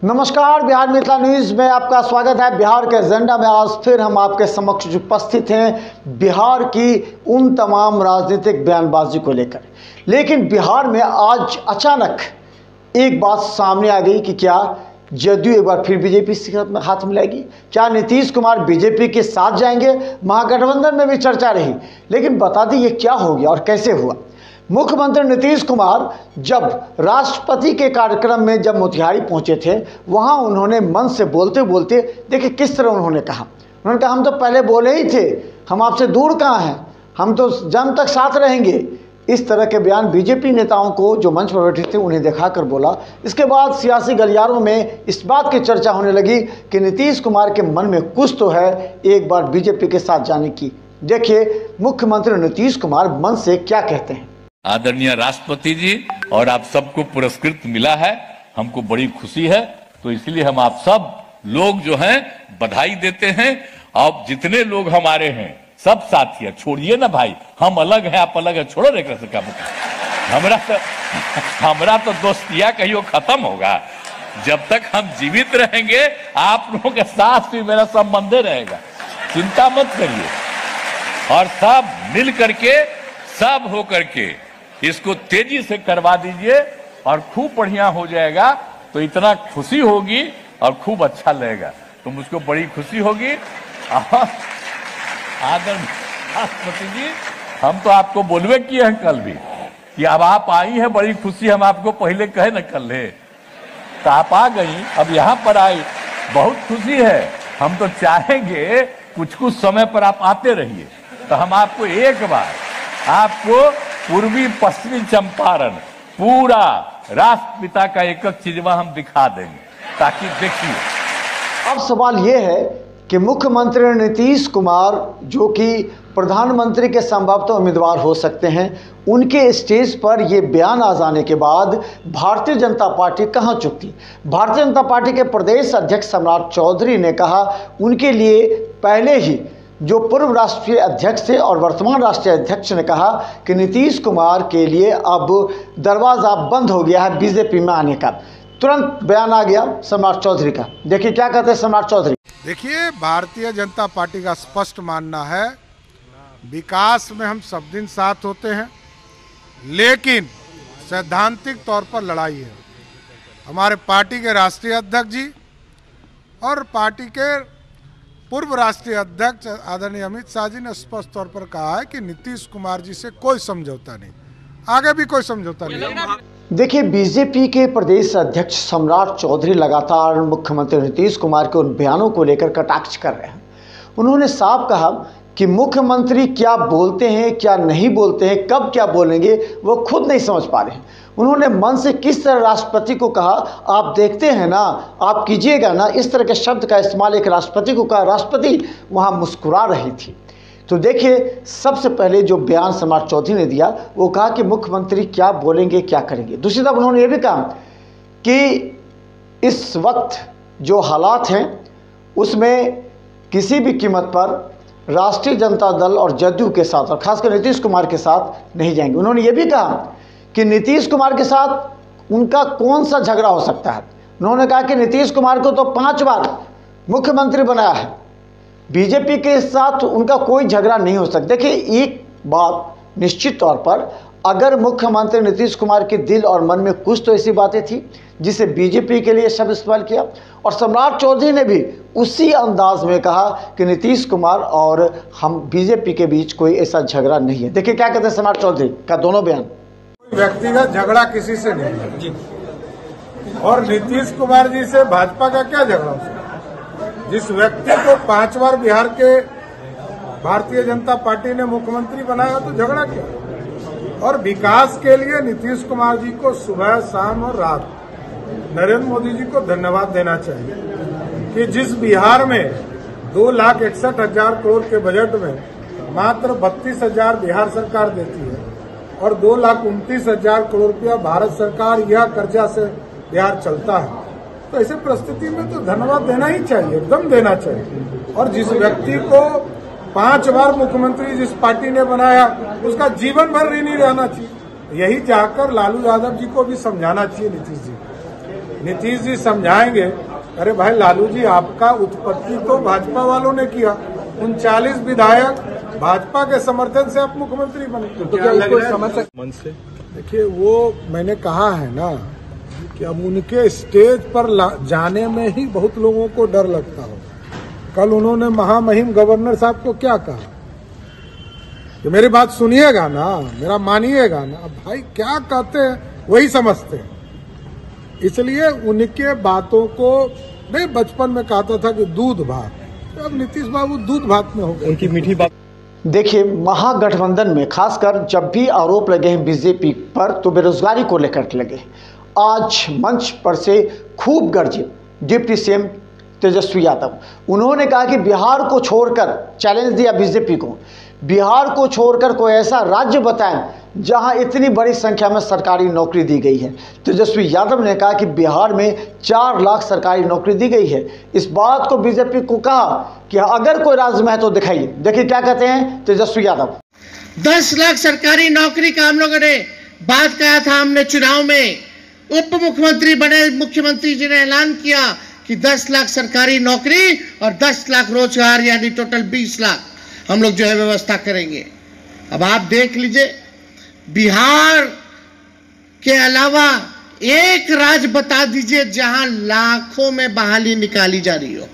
नमस्कार, बिहार मिथिला न्यूज में आपका स्वागत है। बिहार के एजेंडा में आज फिर हम आपके समक्ष उपस्थित हैं बिहार की उन तमाम राजनीतिक बयानबाजी को लेकर। लेकिन बिहार में आज अचानक एक बात सामने आ गई कि क्या जदयू एक बार फिर बीजेपी से हाथ मिलाएगी, क्या नीतीश कुमार बीजेपी के साथ जाएंगे। महागठबंधन में भी चर्चा रही, लेकिन बता दें ये क्या हो गया और कैसे हुआ। मुख्यमंत्री नीतीश कुमार जब राष्ट्रपति के कार्यक्रम में जब मोतिहारी पहुंचे थे, वहां उन्होंने मन से बोलते बोलते देखिए किस तरह उन्होंने कहा। हम तो पहले बोले ही थे, हम आपसे दूर कहाँ हैं, हम तो जन्म तक साथ रहेंगे। इस तरह के बयान बीजेपी नेताओं को जो मंच पर बैठे थे उन्हें दिखाकर बोला। इसके बाद सियासी गलियारों में इस बात की चर्चा होने लगी कि नीतीश कुमार के मन में कुछ तो है एक बार बीजेपी के साथ जाने की। देखिए मुख्यमंत्री नीतीश कुमार मन से क्या कहते हैं। आदरणीय राष्ट्रपति जी, और आप सबको पुरस्कृत मिला है, हमको बड़ी खुशी है। तो इसलिए हम आप सब लोग जो हैं बधाई देते हैं। अब जितने लोग हमारे हैं सब साथी है, छोड़िए ना भाई, हम अलग हैं आप अलग है, छोड़ो रे का हमरा तो दोस्तिया कहियो खत्म होगा। जब तक हम जीवित रहेंगे आप लोगों के साथ भी मेरा संबंध रहेगा, चिंता मत करिए। और सब मिल करके सब हो करके इसको तेजी से करवा दीजिए और खूब बढ़िया हो जाएगा। तो इतना खुशी होगी और खूब अच्छा लगेगा, तो मुझको बड़ी खुशी होगी। आदरणीय राष्ट्रपति जी, हम तो आपको बोलवे किए हैं कल भी कि अब आप आई हैं, बड़ी खुशी। हम आपको पहले कहे न कल है, तो आप आ गई, अब यहाँ पर आई, बहुत खुशी है। हम तो चाहेंगे कुछ कुछ समय पर आप आते रहिए, तो हम आपको एक बार आपको पूर्वी पश्चिमी चंपारण पूरा राष्ट्रपिता का एक एक चीज हम दिखा देंगे, ताकि देखिए। अब सवाल यह है कि मुख्यमंत्री नीतीश कुमार जो कि प्रधानमंत्री के संभवतः उम्मीदवार हो सकते हैं, उनके स्टेज पर यह बयान आ जाने के बाद भारतीय जनता पार्टी कहां चुकती। भारतीय जनता पार्टी के प्रदेश अध्यक्ष सम्राट चौधरी ने कहा उनके लिए पहले ही जो पूर्व राष्ट्रीय अध्यक्ष थे और वर्तमान राष्ट्रीय अध्यक्ष ने कहा कि नीतीश कुमार के लिए अब दरवाज़ा बंद हो गया है बीजेपी में आने का। तुरंत बयान आ गया सम्राट चौधरी का। देखिए क्या कहते हैं सम्राट चौधरी। देखिए, भारतीय जनता पार्टी का स्पष्ट मानना है विकास में हम सब दिन साथ होते हैं, लेकिन सैद्धांतिक तौर पर लड़ाई है। हमारे पार्टी के राष्ट्रीय अध्यक्ष जी और पार्टी के पूर्व राष्ट्रीय अध्यक्ष आदरणीय अमित शाह जी ने स्पष्ट तौर पर कहा है कि नीतीश कुमार जी से कोई समझौता नहीं, आगे भी कोई समझौता नहीं। देखिए बीजेपी के प्रदेश अध्यक्ष सम्राट चौधरी लगातार मुख्यमंत्री नीतीश कुमार के उन बयानों को लेकर कटाक्ष कर रहे हैं। उन्होंने साफ कहा कि मुख्यमंत्री क्या बोलते हैं क्या नहीं बोलते हैं, कब क्या बोलेंगे वो खुद नहीं समझ पा रहे हैं। उन्होंने मन से किस तरह राष्ट्रपति को कहा, आप देखते हैं ना, आप कीजिएगा ना, इस तरह के शब्द का इस्तेमाल एक राष्ट्रपति को कहा। राष्ट्रपति वहाँ मुस्कुरा रही थी। तो देखिए सबसे पहले जो बयान सम्राट चौधरी ने दिया वो कहा कि मुख्यमंत्री क्या बोलेंगे क्या करेंगे। दूसरी तरफ उन्होंने ये भी कहा कि इस वक्त जो हालात हैं उसमें किसी भी कीमत पर राष्ट्रीय जनता दल और जदयू के साथ और खासकर नीतीश कुमार के साथ नहीं जाएंगे। उन्होंने ये भी कहा कि नीतीश कुमार के साथ उनका कौन सा झगड़ा हो सकता है। उन्होंने कहा कि नीतीश कुमार को तो 5 बार मुख्यमंत्री बनाया है, बीजेपी के साथ उनका कोई झगड़ा नहीं हो सकता। देखिए एक बात निश्चित तौर पर, अगर मुख्यमंत्री नीतीश कुमार के दिल और मन में कुछ तो ऐसी बातें थी जिसे बीजेपी के लिए शब्द इस्तेमाल किया, और सम्राट चौधरी ने भी उसी अंदाज में कहा कि नीतीश कुमार और हम बीजेपी के बीच कोई ऐसा झगड़ा नहीं है। देखिए क्या कहते हैं सम्राट चौधरी का दोनों बयान। व्यक्तिगत झगड़ा किसी से नहीं है, और नीतीश कुमार जी से भाजपा का क्या झगड़ा हो सकता। जिस व्यक्ति को 5 बार बिहार के भारतीय जनता पार्टी ने मुख्यमंत्री बनाया तो झगड़ा क्या। और विकास के लिए नीतीश कुमार जी को सुबह शाम और रात नरेंद्र मोदी जी को धन्यवाद देना चाहिए कि जिस बिहार में 2,61,000 करोड़ के बजट में मात्र 32,000 बिहार सरकार देती है और 2,29,000 करोड़ रुपया भारत सरकार यह कर्जा से बिहार चलता है, तो ऐसे परिस्थिति में तो धन्यवाद देना ही चाहिए, एकदम देना चाहिए। और जिस व्यक्ति को 5 बार मुख्यमंत्री जिस पार्टी ने बनाया उसका जीवन भर ऋणी रहना चाहिए। यही चाहकर लालू यादव जी को भी समझाना चाहिए नीतीश जी नीतीश जी समझाएंगे, अरे भाई लालू जी, आपका उत्पत्ति तो भाजपा वालों ने किया, 39 विधायक भाजपा के समर्थन से आप मुख्यमंत्री बने, तो क्या इसको समझ सकते मन से? देखिए, वो मैंने कहा है ना कि अब उनके स्टेज पर जाने में ही बहुत लोगों को डर लगता हो। कल उन्होंने महामहिम गवर्नर साहब को क्या कहा कि मेरी बात सुनिएगा ना, मेरा मानिएगा ना। अब भाई क्या कहते हैं वही समझते हैं, इसलिए उनके बातों को नहीं, बचपन में कहता था कि दूध भात, तो अब नीतीश बाबू दूध भात में हो गए। उनकी मीठी बात। देखिए, महागठबंधन में खासकर जब भी आरोप लगे हैं बीजेपी पर तो बेरोजगारी को लेकर लगे। आज मंच पर से खूब गरजे डिप्टी सीएम तेजस्वी यादव। उन्होंने कहा कि बिहार को छोड़कर, चैलेंज दिया बीजेपी को, बिहार को छोड़कर कोई ऐसा राज्य बताएं जहां इतनी बड़ी संख्या में सरकारी नौकरी दी गई है। तेजस्वी यादव ने कहा कि बिहार में 4 लाख सरकारी नौकरी दी गई है। इस बात को बीजेपी को कहा कि अगर कोई राज्य में है तो दिखाइए। देखिए क्या कहते हैं तेजस्वी यादव। 10 लाख सरकारी नौकरी का हम लोगों ने बात कहा था, हमने चुनाव में उप मुख्यमंत्री बने, मुख्यमंत्री जी ने ऐलान किया कि 10 लाख सरकारी नौकरी और 10 लाख रोजगार, यानी टोटल 20 लाख हम लोग जो है व्यवस्था करेंगे। अब आप देख लीजिए, बिहार के अलावा एक राज्य बता दीजिए जहां लाखों में बहाली निकाली जा रही हो।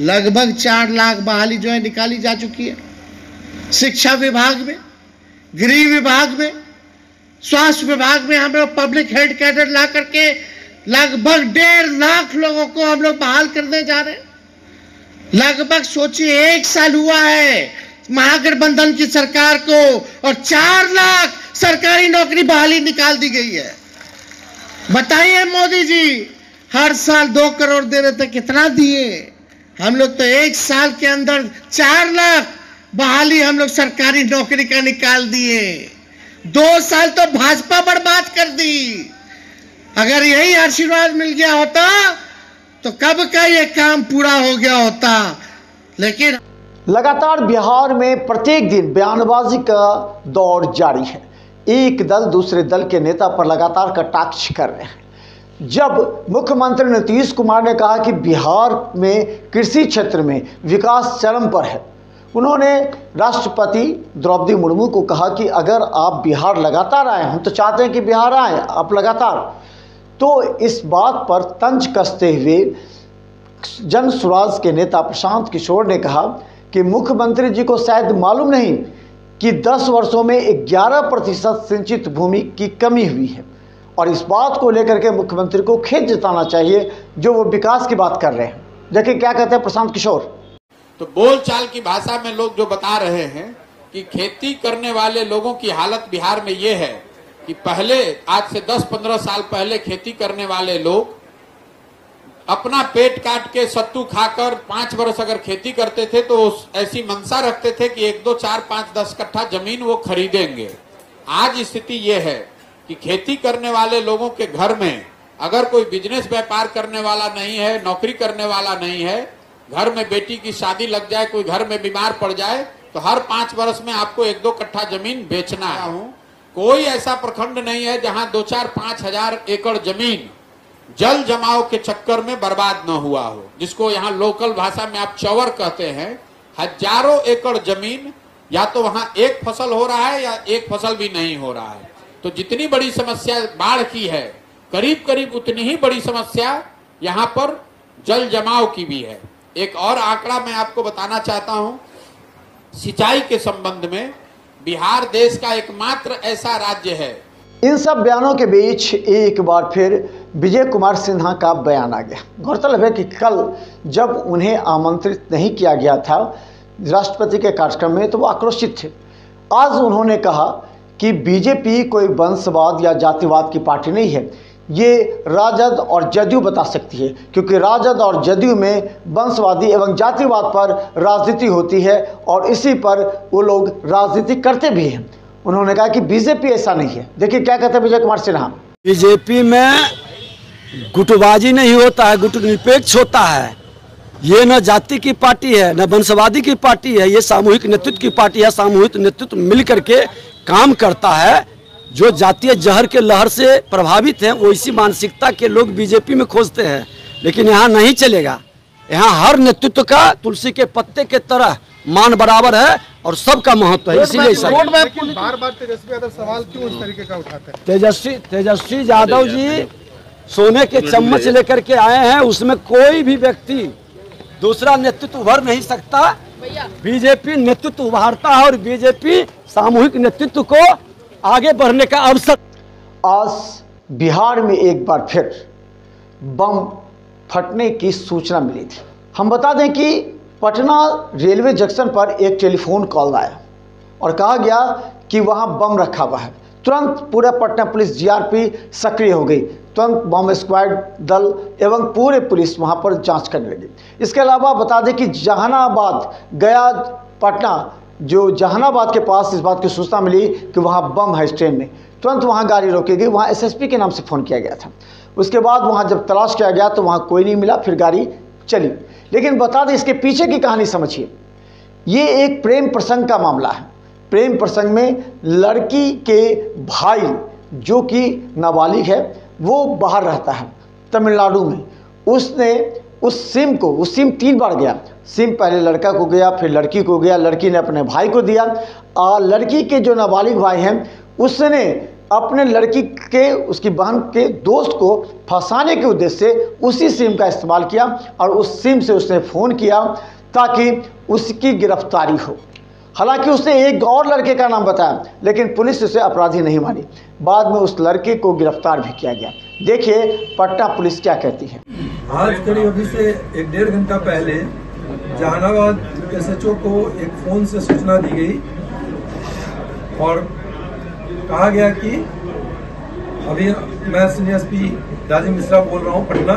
लगभग 4 लाख बहाली जो है निकाली जा चुकी है। शिक्षा विभाग में, गृह विभाग में, स्वास्थ्य विभाग में हम लोग पब्लिक हेल्थ कैडर ला करके लगभग 1.5 लाख लोगों को हम लोग बहाल करने जा रहे हैं। लगभग सोचिए 1 साल हुआ है महागठबंधन की सरकार को और 4 लाख सरकारी नौकरी बहाली निकाल दी गई है। बताइए मोदी जी, हर साल 2 करोड़ दे रहे थे, कितना दिए? हम लोग तो 1 साल के अंदर 4 लाख बहाली हम लोग सरकारी नौकरी का निकाल दिए। 2 साल तो भाजपा बर्बाद कर दी। अगर यही आशीर्वाद मिल गया होता तो कब का ये काम पूरा हो गया होता। लेकिन लगातार बिहार में प्रत्येक दिन बयानबाजी का दौर जारी है। एक दल दूसरे दल के नेता पर लगातार कटाक्ष कर रहे हैं। जब मुख्यमंत्री नीतीश कुमार ने कहा कि बिहार में कृषि क्षेत्र में विकास चरम पर है, उन्होंने राष्ट्रपति द्रौपदी मुर्मू को कहा कि अगर आप बिहार लगातार आए, हम तो चाहते हैं कि बिहार आए आप लगातार, तो इस बात पर तंज कसते हुए जन स्वराज के नेता प्रशांत किशोर ने कहा कि मुख्यमंत्री जी को शायद मालूम नहीं कि 10 वर्षों में 11% सिंचित भूमि की कमी हुई है और इस बात को लेकर के मुख्यमंत्री को खेद जताना चाहिए जो वो विकास की बात कर रहे हैं। देखिए क्या कहते हैं प्रशांत किशोर। तो बोलचाल की भाषा में लोग जो बता रहे हैं कि खेती करने वाले लोगों की हालत बिहार में ये है कि पहले, आज से 10-15 साल पहले खेती करने वाले लोग अपना पेट काट के सत्तू खाकर 5 वर्ष अगर खेती करते थे तो ऐसी मंशा रखते थे कि 1, 2, 4, 5, 10 कट्ठा जमीन वो खरीदेंगे। आज स्थिति ये है कि खेती करने वाले लोगों के घर में अगर कोई बिजनेस व्यापार करने वाला नहीं है, नौकरी करने वाला नहीं है, घर में बेटी की शादी लग जाए, कोई घर में बीमार पड़ जाए तो हर 5 वर्ष में आपको 1-2 कट्ठा जमीन बेचना है। कोई ऐसा प्रखंड नहीं है जहां 2, 4, 5 हजार एकड़ जमीन जल जमाव के चक्कर में बर्बाद न हुआ हो, जिसको यहाँ लोकल भाषा में आप चौवर कहते हैं। हजारों एकड़ जमीन या तो वहां एक फसल हो रहा है या एक फसल भी नहीं हो रहा है। तो जितनी बड़ी समस्या बाढ़ की है, करीब करीब उतनी ही बड़ी समस्या यहाँ पर जल जमाव की भी है। एक और आंकड़ा मैं आपको बताना चाहता हूं, सिंचाई के संबंध में बिहार देश का एकमात्र ऐसा राज्य है। इन सब बयानों के बीच एक बार फिर विजय कुमार सिन्हा का बयान आ गया। गौरतलब है कि कल जब उन्हें आमंत्रित नहीं किया गया था राष्ट्रपति के कार्यक्रम में तो वो आक्रोशित थे। आज उन्होंने कहा कि बीजेपी कोई वंशवाद या जातिवाद की पार्टी नहीं है, ये राजद और जदयू बता सकती है, क्योंकि राजद और जदयू में वंशवादी एवं जातिवाद पर राजनीति होती है और इसी पर वो लोग राजनीति करते भी हैं। उन्होंने कहा कि बीजेपी ऐसा नहीं है। देखिए क्या कहते हैं विजय कुमार सिन्हा। बीजेपी में गुटबाजी नहीं होता है, गुट निरपेक्ष होता है। ये न जाति की पार्टी है न वंशवादी की पार्टी है, ये सामूहिक नेतृत्व की पार्टी है। सामूहिक नेतृत्व मिल करके काम करता है जो जातीय जहर के लहर से प्रभावित हैं, वैसी मानसिकता के लोग बीजेपी में खोजते हैं, लेकिन यहाँ नहीं चलेगा। यहाँ हर नेतृत्व का तुलसी के पत्ते के तरह मान बराबर है और सबका महत्व है। इसीलिए बार बार तेजस्वी यादव सवाल क्यों इस तरीके का उठाते हैं? तेजस्वी यादव जी सोने के चम्मच लेकर के आए हैं, उसमें कोई भी व्यक्ति दूसरा नेतृत्व उभर नहीं सकता। बीजेपी नेतृत्व उभारता है और बीजेपी सामूहिक नेतृत्व को आगे बढ़ने का अवसर। आज बिहार में एक बार फिर बम फटने की सूचना मिली थी। हम बता दें कि पटना रेलवे जंक्शन पर एक टेलीफोन कॉल आया और कहा गया कि वहां बम रखा हुआ है। तुरंत पूरा पटना पुलिस जीआरपी सक्रिय हो गई। तुरंत बम स्क्वाड दल एवं पूरे पुलिस वहां पर जांच करने लगी। इसके अलावा बता दें कि जहानाबाद गया पटना, जो जहानाबाद के पास इस बात की सूचना मिली कि वहां बम है इस ट्रेन में, तुरंत वहां गाड़ी रोकी गई। वहां एसएसपी के नाम से फ़ोन किया गया था। उसके बाद वहां जब तलाश किया गया तो वहां कोई नहीं मिला, फिर गाड़ी चली। लेकिन बता दें इसके पीछे की कहानी समझिए। ये एक प्रेम प्रसंग का मामला है। प्रेम प्रसंग में लड़की के भाई जो कि नाबालिग है, वो बाहर रहता है तमिलनाडु में। उसने उस सिम 3 बार गया। सिम पहले लड़का को गया, फिर लड़की को गया, लड़की ने अपने भाई को दिया और लड़की के जो नाबालिग भाई हैं उसने अपने लड़की के उसकी बहन के दोस्त को फंसाने के उद्देश्य से उसी सिम का इस्तेमाल किया और उस सिम से उसने फ़ोन किया ताकि उसकी गिरफ्तारी हो। हालांकि उसने एक और लड़के का नाम बताया, लेकिन पुलिस उसे अपराधी नहीं मानी। बाद में उस लड़के को गिरफ्तार भी किया गया। देखिए पटना पुलिस क्या कहती है। आज करीब अभी से 1-1.5 घंटा पहले जहानाबाद एसएचओ को एक फोन से सूचना दी गई और कहा गया कि अभी मैं सीनियर एसपी राजीव मिश्रा बोल रहा हूं पटना,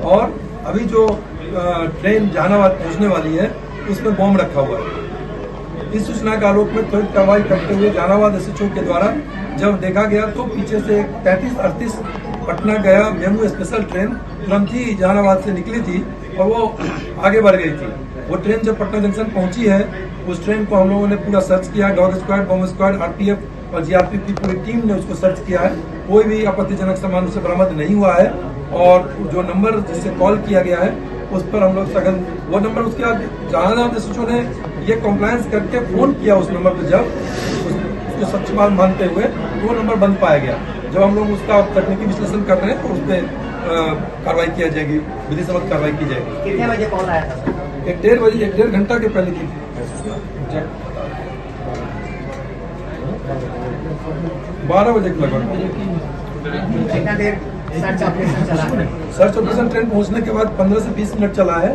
और अभी जो ट्रेन जहानाबाद पहुंचने वाली है उसमें बम रखा हुआ है। इस सूचना के आलोक में त्वरित कार्रवाई करते हुए जहानाबाद एसएचओ के द्वारा जब देखा गया तो पीछे से 3338 पटना गया मेमू स्पेशल ट्रेन तुरंत ही जहानाबाद से निकली थी और वो आगे बढ़ गई थी। वो ट्रेन जब पटना जंक्शन पहुंची है, उस ट्रेन को हम लोगों ने पूरा सर्च किया। डॉग स्क्वाड, बम स्क्वाड, आरपीएफ और जीआरपी की पूरी टीम ने उसको सर्च किया है। कोई भी आपत्तिजनक सामान उससे बरामद नहीं हुआ है और जो नंबर जिससे कॉल किया गया है उस पर हम लोग सघन वो नंबर उसके बाद जहानाबाद एसएचओ ने ये कॉम्प्लायंस करके फोन किया उस नंबर पर, जब उसको सच्ची माल मानते हुए वो नंबर बंद पाया गया। जब हम लोग उसका तकनीकी विश्लेषण कर रहे हैं तो उस पर कार्रवाई की जाएगी, विधि सम्मत कार्रवाई की जाएगी। कितने बजे कॉल आया था? 1-1.5 घंटा के पहले की 12 बजे के लगभग। कितना देर सर्च ऑपरेशन चला? सर्च ऑपरेशन ट्रेन पहुंचने के बाद 15 से 20 मिनट चला है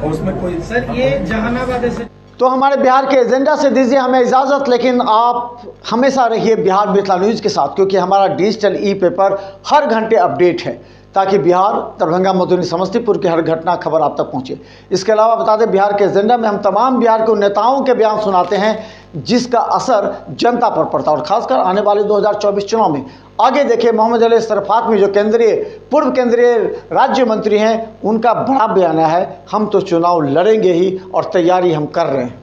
और उसमें कोई सर ये जहानाबाद से तो हमारे बिहार के एजेंडा से दीजिए हमें इजाज़त, लेकिन आप हमेशा रहिए बिहार मिथिला न्यूज़ के साथ, क्योंकि हमारा डिजिटल ई पेपर हर घंटे अपडेट है ताकि बिहार, दरभंगा, मधुबनी, समस्तीपुर की हर घटना खबर आप तक पहुंचे। इसके अलावा बता दें बिहार के एजेंडा में हम तमाम बिहार के नेताओं के बयान सुनाते हैं जिसका असर जनता पर पड़ता है और खासकर आने वाले 2024 चुनाव में। आगे देखिए मोहम्मद अली सरफात में जो पूर्व केंद्रीय राज्य मंत्री हैं, उनका बड़ा बयान है, हम तो चुनाव लड़ेंगे ही और तैयारी हम कर रहे हैं।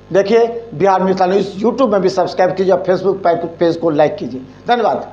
देखिए बिहार मिथिला न्यूज़ यूट्यूब में भी सब्सक्राइब कीजिए और फेसबुक पेज को लाइक कीजिए। धन्यवाद।